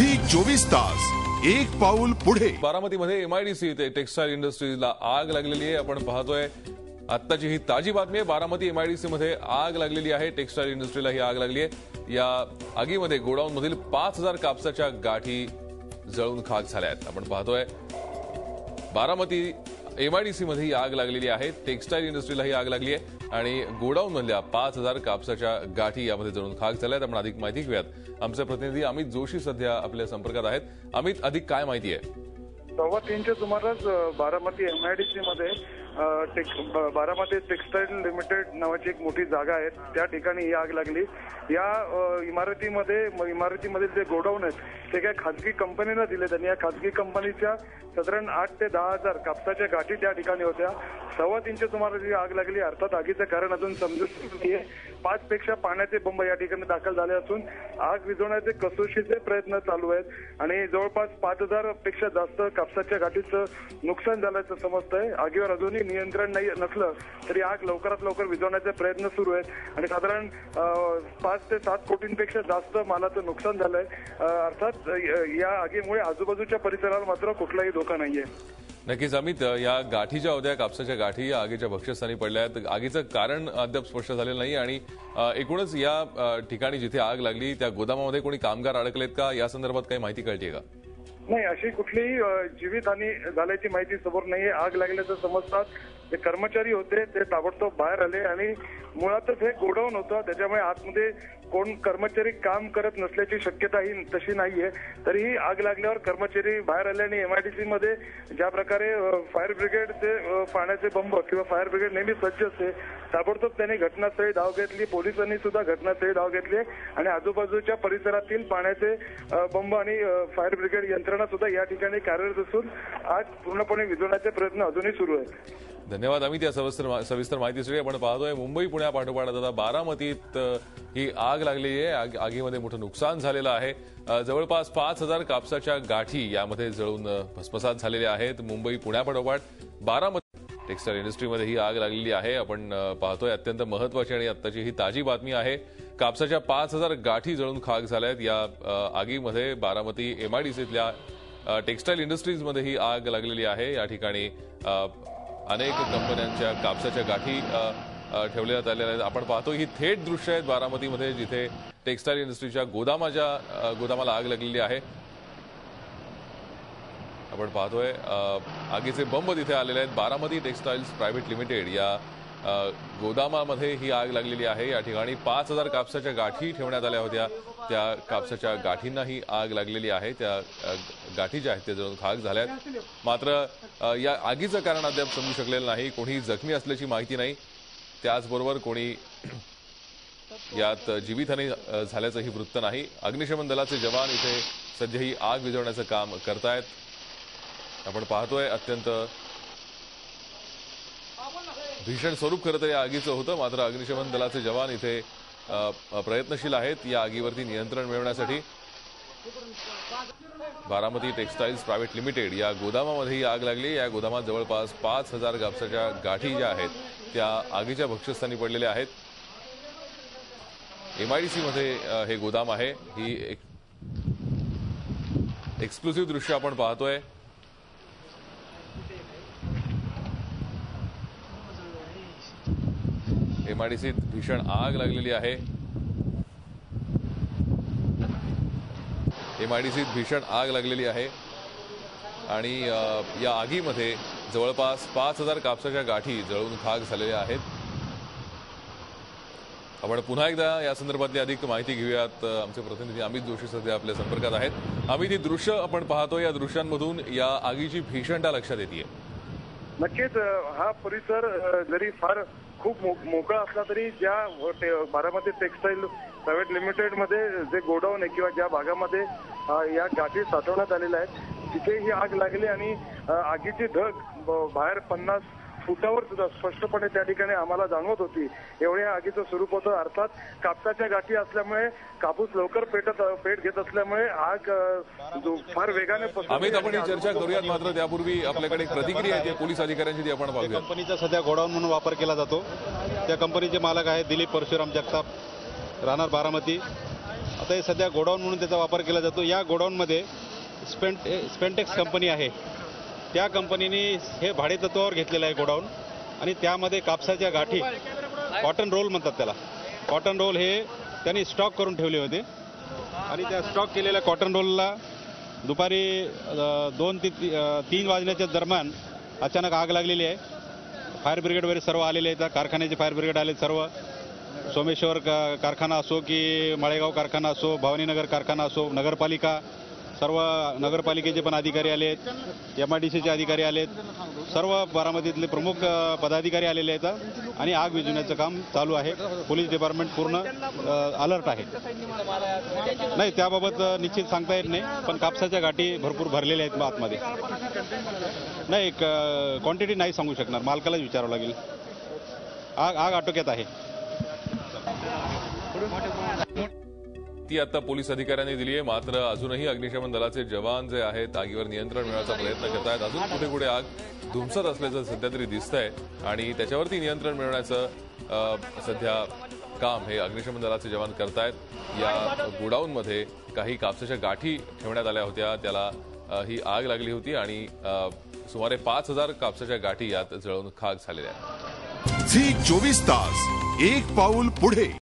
Zee 24 तास एक पाऊल पुढे। बारामतीमध्ये एमआयडीसी टेक्सटाईल इंडस्ट्रीजला आग लागलेली आहे। आपण पाहतोय आत्ताची ही ताजी बातमी आहे। बारामती एमआयडीसी मध्ये आग लागलेली आहे। टेक्सटाईल इंडस्ट्रीला ही आग लागली आहे। या आगीमध्ये गोडाऊन मधील 5000 कापसाच्या गाठी जळून खाक झाल्या आहेत। आपण पाहतोय बारामती एमआयडीसी मध्ये ही आग लागलेली आहे। टेक्सटाईल इंडस्ट्रीला ही आग लागली आहे आणि गोडाऊन मधल्या 5000 कापसाच्या गाठी यामध्ये जळून खाक झाल्या आहेत। आपण अधिक माहिती घेऊयात। आमचे प्रतिनिधी अमित जोशी सध्या आपल्या संपर्कात आहेत। अमित, अधिक काय माहिती आहे? 3:15च्या सुमारास बारामती एमआयडीसी मध्ये बारामती टेक्सटाईल लिमिटेड नावाची एक मोठी जागा आहे, त्या ठिकाणी ही आग लागली। या इमारतीमधील जे गोडाऊन आहेत ते काही खाजगी कंपनीनं दिले। त्यांनी या खाजगी कंपनीच्या साधारण 8 ते 10,000 कापसाच्या गाठी त्या ठिकाणी होत्या। 3:15च्या सुमारास ही आग लागली। अर्थात आगीचं कारण अजून समजत नाहीये। 5 पेक्षा पाण्याचे बंब या ठिकाणी दाखल झाले असून आग विझवण्याचे कसोशीचे प्रयत्न चालू आहेत आणि जवळपास 5000 पेक्षा जास्त कापसाच्या गाठीचं नुकसान झाल्याचं समजतंय। आगीवर अजूनही नियंत्रण नाही नसलं तरी आग लवकरात लवकर विझवण्याचे प्रयत्न सुरू आहेत आणि साधारण 5 ते 7 कोटींपेक्षा जास्त मालाचं नुकसान झालंय। अर्थात या आगीमुळे आजूबाजूच्या परिसराला मात्र कुठलाही धोका नाहीये। नक्कीच अमित, या गाठी ज्या होत्या कापसाच्या गाठी या आगीच्या भक्ष्यस्थानी पडल्या आहेत। आगीचं कारण अद्याप स्पष्ट झालेलं नाही आणि एकूणच या ठिकाणी जिथे आग लागली त्या गोदामामध्ये कोणी कामगार अडकलेत का, या संदर्भात काही माहिती कळतेय का? नाही, अशी कुठलीही जीवितहानी झाल्याची माहिती समोर नाहीये। आग लागल्याचं समजतात जे कर्मचारी होते ते ताबडतोब बाहेर आले आणि मुळातच हे गोडाऊन होतं, त्याच्यामुळे आतमध्ये कोण कर्मचारी काम करत नसल्याची शक्यताही तशी नाहीये। तरीही आग लागल्यावर कर्मचारी बाहेर आले आणि एमआयडीसी मध्ये ज्या प्रकारे फायर ब्रिगेडचे पाण्याचे बंब किंवा फायर ब्रिगेड नेहमी सज्ज असते, ताबडतोब त्यांनी घटनास्थळी धाव घेतली। पोलिसांनी सुद्धा घटनास्थळी धाव घेतली आणि आजूबाजूच्या परिसरातील पाण्याचे बंब आणि फायर ब्रिगेड यंत्रणा सुद्धा या ठिकाणी कार्यरत असून आग पूर्णपणे विझवण्याचे प्रयत्न अजूनही सुरू आहेत। धन्यवाद अमित, या सविस्तर माहितीसाठी। आपण पाहतोय मुंबई पुण्या पाठोपाठ आता बारामतीत ही आग लागलेली आहे। आगीमध्ये मोठं नुकसान झालेलं आहे। जवळपास 5000 कापसाच्या गाठी यामध्ये जळून भस्मसात झालेल्या आहेत। मुंबई पुण्या पाठोपाठ बारामती टेक्सटाईल इंडस्ट्रीमध्ये ही आग लागलेली आहे। आपण पाहतोय अत्यंत महत्वाची आणि आत्ताची ही ताजी बातमी आहे। कापसाच्या 5000 गाठी जळून खाक झाल्या आहेत। या आगीमध्ये बारामती एमआयडीसीतल्या टेक्सटाईल इंडस्ट्रीजमध्ये ही आग लागलेली आहे। या ठिकाणी अनेक कंपन्यांच्या कापसाच्या गाठी ठेवण्यात आलेल्या आहेत। आपण पाहतो ही थेट दृश्य आहेत बारामतीमध्ये, जिथे टेक्सटाईल इंडस्ट्रीच्या गोदामाला आग लागलेली आहे। आपण पाहतोय आगीचे बंब तिथे आलेले आहेत। बारामती टेक्सटाईल्स प्रायव्हेट लिमिटेड या गोदामामध्ये ही आग लागलेली आहे। या ठिकाणी 5000 कापसाच्या गाठी ठेवण्यात आल्या होत्या। त्या कापसाच्या गाठींना ही आग लागलेली आहे। त्या गाठी ज्या आहेत ते जळून खाक झाल्या आहेत। मात्र या आगीचं कारण अद्याप समजू शकलेलं नाही। कोणी जखमी असल्याची माहिती नाही। त्याचबरोबर कोणी यात जीवितहानी झाल्याचंही वृत्त नाही। अग्निशमन दलाचे जवान इथे सध्या ही आग विझवण्याचं काम करतायत। आपण पाहतोय अत्यंत भीषण स्वरूप खरं तर या आगीचं होतं, मात्र अग्निशमन दलाचे जवान इथे प्रयत्नशील आहेत या आगीवरती नियंत्रण मिळवण्यासाठी। बारामती टेक्सटाईल्स प्रायव्हेट लिमिटेड या गोदामामध्ये ही आग लागली। या गोदामात जवळपास 5000 कापसाच्या गाठी ज्या आहेत त्या आगीच्या भक्ष्यस्थानी पडलेल्या आहेत। एमआयडीसी मध्ये हे गोदाम आहे। ही एक्सक्लुसिव्ह दृश्य आपण पाहतोय। एमआयडीसीत भीषण आग लागलेली आहे। एमआयडीसीत भीषण आग लागलेली आहे आणि या आगीमध्ये जवळपास 5000 कापसाच्या गाठी जळून खाक झालेल्या आहेत। आपण पुन्हा एकदा या संदर्भातली अधिक माहिती घेऊयात। आमचे प्रतिनिधी अमित जोशी सध्या आपल्या संपर्कात आहेत। अमित, ही दृश्य आपण पाहतो, या दृश्यांमधून या आगीची भीषणता लक्षात येते। नक्कीच हा परिसर जरी फार खूप मोकळा असला तरी ज्या बारामती टेक्सटाईल प्रायव्हेट लिमिटेड मध्ये जे गोडाऊन आहे किंवा ज्या भागामध्ये या गाठी साठवण्यात आलेल्या आहेत तिथे ही आग लागली आणि आगीची धग बाहेर 50 फुटावर सुद्धा स्पष्टपणे त्या ठिकाणी आम्हाला जाणवत होती। एवढ्या आगीचं स्वरूप होतं। अर्थात कापसाच्या गाठी असल्यामुळे कापूस लवकर पेट घेत असल्यामुळे आग फार वेगाने अमित, आपण ही चर्चा करूयात, मात्र त्यापूर्वी आपल्याकडे एक प्रतिक्रिया आहे पोलीस अधिकाऱ्यांची, ती आपण पाहूया। कंपनीचा सध्या गोडाऊन म्हणून वापर केला जातो। त्या कंपनीचे मालक आहेत दिलीप परशुराम जगताप, राहणार बारामती। आता आता हे सध्या गोडाऊन म्हणून त्याचा वापर केला जातो. या गोडाऊनमध्ये स्पेंटेक्स कंपनी आहे. त्या कंपनीने हे भाडेतत्वावर घेतलेलं आहे गोडाऊन आणि त्यामध्ये कापसाच्या गाठी, कॉटन रोल म्हणतात त्याला, कॉटन रोल हे त्यांनी स्टॉक करून ठेवले होते आणि त्या स्टॉक केलेल्या कॉटन रोलला दुपारी 2 ते 3 वाजण्याच्या दरम्यान अचानक आग लागलेली आहे. फायर ब्रिगेड वगैरे सर्व आलेले आहेत. कारखान्याचे फायर ब्रिगेड आले सर्व. सोमेश्वर कारखाना असो की माळेगाव कारखाना असो, भवानीनगर कारखाना असो, नगरपालिका, सर्व नगरपालिकेचे पण अधिकारी आलेत, MIDCचे अधिकारी आलेत, सर्व बारामतीतले प्रमुख पदाधिकारी आलेले आहेत आणि आग विझवण्याचं काम चालू आहे. पोलीस डिपार्टमेंट पूर्ण अलर्ट आहे. नाही, त्याबाबत निश्चित सांगता येत नाही, पण कापसाच्या गाठी भरपूर भरलेल्या आहेत आतमध्ये. नाही, क्वांटिटी नाही सांगू शकणार, मालकालाच विचारावं लागेल. आग आटोक्यात आहे. ती आता पोलीस अधिकाऱ्यांनी दिली आहे. मात्र अजूनही अग्निशमन दलाचे जवान जे आहेत आगीवर नियंत्रण मिळवण्याचा प्रयत्न करत आहेत. अजून कुठे कुठे आग धुमसत असल्याचं सध्या तरी दिसतंय आणि त्याच्यावरती नियंत्रण मिळवण्याचं सध्या काम हे अग्निशमन दलाचे जवान करतायत. या गोडाऊनमध्ये काही कापसाच्या गाठी ठेवण्यात आल्या होत्या, त्याला ही आग लागली होती आणि सुमारे 5,000 कापसाच्या गाठी यात जळून खाक झालेल्या आहेत. झी 24 तास, एक पाऊल पुढे.